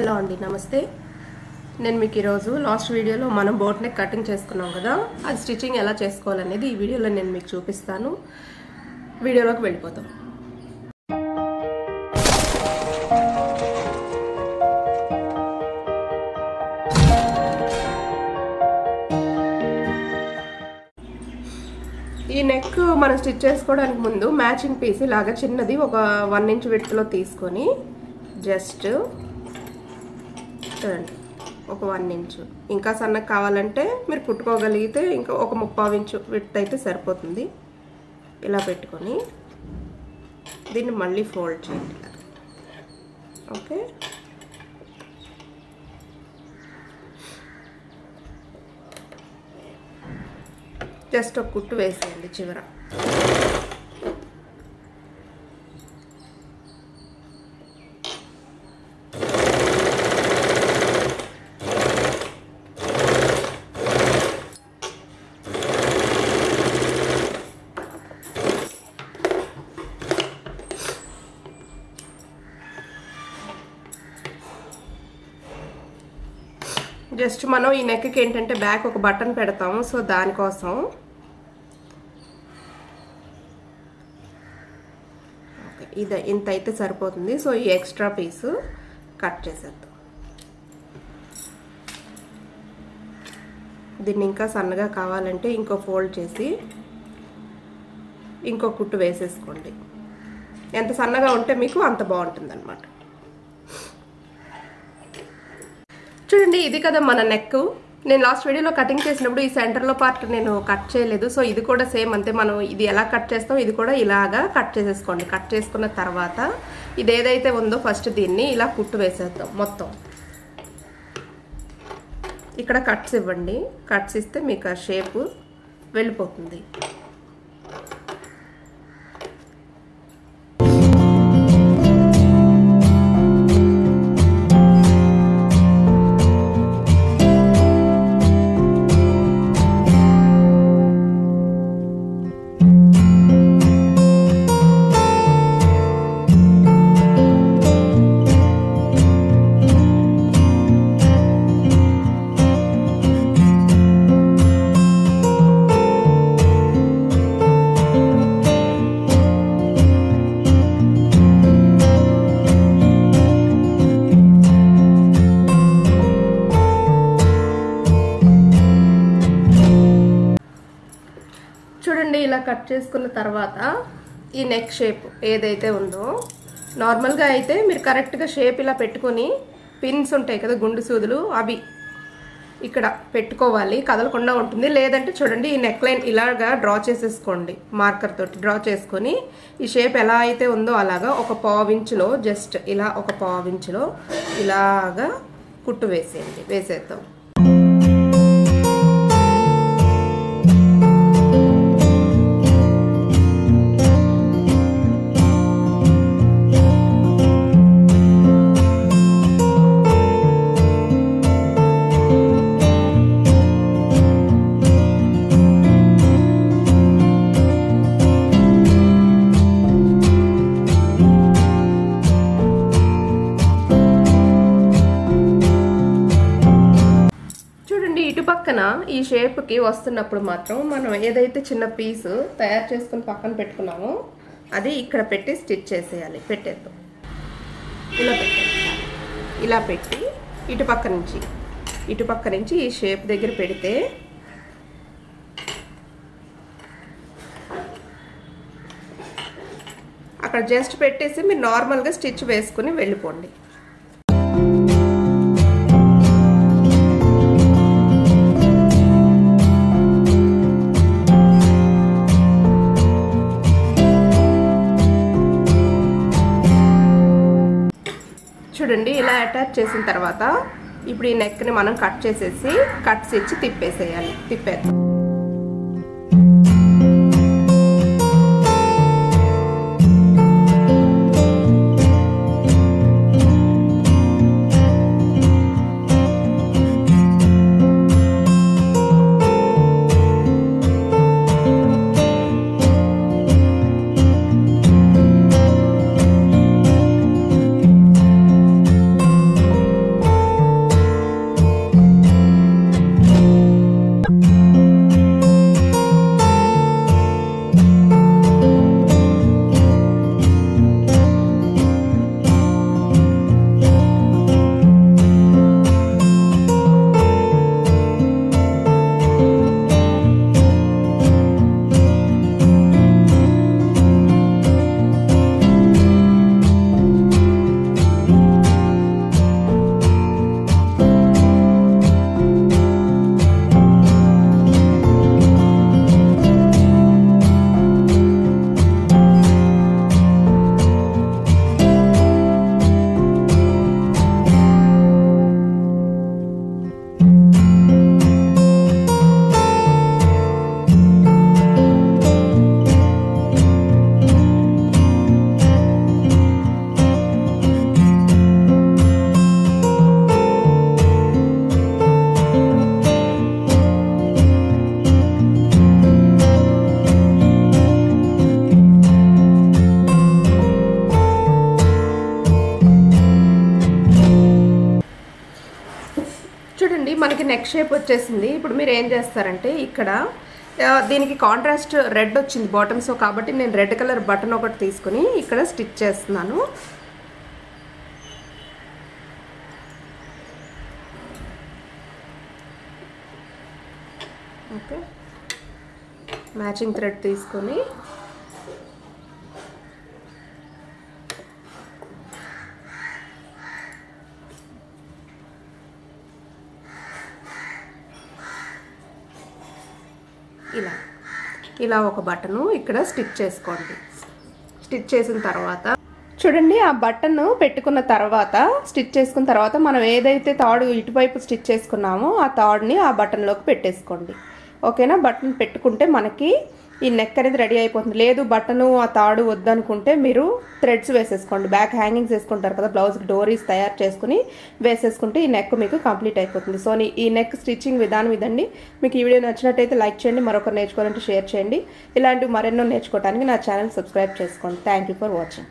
Hello అండి, నమస్తే. నేను మీకు ఈరోజు లాస్ట్ వీడియోలో మనం బోట్ నెక్ కటింగ్ చేసుకున్నాం కదా, అది స్టిచ్చింగ్ ఎలా చేసుకోవాలనేది ఈ వీడియోలో నేను మీకు చూపిస్తాను. వీడియోలోకి వెళ్ళిపోతాం. ఈ నెక్ మనం స్టిచ్ చేసుకోవడానికి ముందు మ్యాచింగ్ పీస్ ఇలాగా చిన్నది ఒక 1 ఇంచ్ విడ్త్లో తీసుకొని జస్ట్ ఒక 1 ఇంచ్, ఇంకా సన్నగా కావాలంటే మీరు కుట్టుకోగలిగితే ఇంకా ఒక 3/4 ఇంచ్ విడ్త్ అయితే సరిపోతుంది. ఇలా పెట్టుకొని దీన్ని మళ్ళీ ఫోల్డ్ చేయండి. ఓకే, జస్ట్ ఒక కుట్టు వేసేయండి చివర. జస్ట్ మనం ఈ నెక్కి ఏంటంటే బ్యాక్ ఒక బటన్ పెడతాము, సో దానికోసం ఇది ఇంత అయితే సరిపోతుంది. సో ఈ ఎక్స్ట్రా పీస్ కట్ చేసేద్దాం. దీన్ని ఇంకా సన్నగా కావాలంటే ఇంకో ఫోల్డ్ చేసి ఇంకో కుట్టు వేసేసుకోండి. ఎంత సన్నగా ఉంటే మీకు అంత బాగుంటుంది అన్నమాట. చూడండి, ఇది కదా మన నెక్. నేను లాస్ట్ వీడియోలో కటింగ్ చేసినప్పుడు ఈ సెంటర్లో పార్ట్ నేను కట్ చేయలేదు. సో ఇది కూడా సేమ్ అంతే. మనం ఇది ఎలా కట్ చేస్తాం ఇది కూడా ఇలాగా కట్ చేసేసుకోండి. కట్ చేసుకున్న తర్వాత ఇది ఏదైతే ఉందో ఫస్ట్ దీన్ని ఇలా కుట్టు వేసేద్దాం. మొత్తం ఇక్కడ కట్స్ ఇవ్వండి. కట్స్ ఇస్తే మీకు ఆ షేప్ వెళ్ళిపోతుంది. చూడండి, ఇలా కట్ చేసుకున్న తర్వాత ఈ నెక్ షేప్ ఏదైతే ఉందో నార్మల్గా అయితే మీరు కరెక్ట్గా షేప్ ఇలా పెట్టుకొని పిన్స్ ఉంటాయి కదా, గుండు సూదులు, అవి ఇక్కడ పెట్టుకోవాలి, కదలకుండా ఉంటుంది. లేదంటే చూడండి, ఈ నెక్ లైన్ ఇలాగా డ్రా చేసేసుకోండి. మార్కర్ తోటి డ్రా చేసుకొని ఈ షేప్ ఎలా అయితే ఉందో అలాగా ఒక 1/4 ఇంచులో జస్ట్ ఇలా ఒక 1/4 ఇంచులో ఇలాగా కుట్టు వేసేద్దాం. ఇటు పక్కన ఈ షేప్కి వస్తున్నప్పుడు మాత్రం మనం ఏదైతే చిన్న పీసు తయారు చేసుకుని పక్కన పెట్టుకున్నామో అది ఇక్కడ పెట్టి స్టిచ్ చేసేయాలి. పెట్టేద్దాం. ఇలా పెట్టి ఇటు పక్క నుంచి ఈ షేప్ దగ్గర పెడితే అక్కడ జస్ట్ పెట్టేసి మీరు నార్మల్గా స్టిచ్ వేసుకుని వెళ్ళిపోండి. చూడండి, ఇలా అటాచ్ చేసిన తర్వాత ఇప్పుడు ఈ నెక్ని మనం కట్ చేసేసి కట్స్ ఇచ్చి తిప్పేద్దాం. మనకి నెక్ షేప్ వచ్చేసింది. ఇప్పుడు మీరు ఏం చేస్తారంటే ఇక్కడ దీనికి కాంట్రాస్ట్ రెడ్ వచ్చింది బాటమ్, సో కాబట్టి నేను రెడ్ కలర్ బటన్ ఒకటి తీసుకుని ఇక్కడ స్టిచ్ చేస్తున్నాను. ఓకే, మ్యాచింగ్ థ్రెడ్ తీసుకొని ఇలా ఒక బటను ఇక్కడ స్టిచ్ చేసుకోండి. స్టిచ్ చేసిన తర్వాత చూడండి, ఆ బటన్ పెట్టుకున్న తర్వాత స్టిచ్ చేసుకున్న తర్వాత మనం ఏదైతే తాడు ఇటువైపు స్టిచ్ చేసుకున్నామో ఆ తాడుని ఆ బటన్లోకి పెట్టేసుకోండి. ఓకేనా? బటన్ పెట్టుకుంటే మనకి ఈ నెక్ అనేది రెడీ అయిపోతుంది. లేదు బటను ఆ తాడు వద్దనుకుంటే మీరు థ్రెడ్స్ వేసేసుకోండి. బ్యాక్ హ్యాంగింగ్స్ వేసుకుంటారు కదా, బ్లౌజ్కి డోరీస్ తయారు చేసుకుని వేసేసుకుంటే ఈ నెక్ మీకు కంప్లీట్ అయిపోతుంది. సో ఈ నెక్ స్టిచ్చింగ్ విధానం ఇదండి. మీకు ఈ వీడియో నచ్చినట్టయితే లైక్ చేయండి, మరొకరు నేర్చుకోవాలంటే షేర్ చేయండి. ఇలాంటివి మరెన్నో నేర్చుకోవడానికి నా ఛానల్ సబ్స్క్రైబ్ చేసుకోండి. Thank you for watching.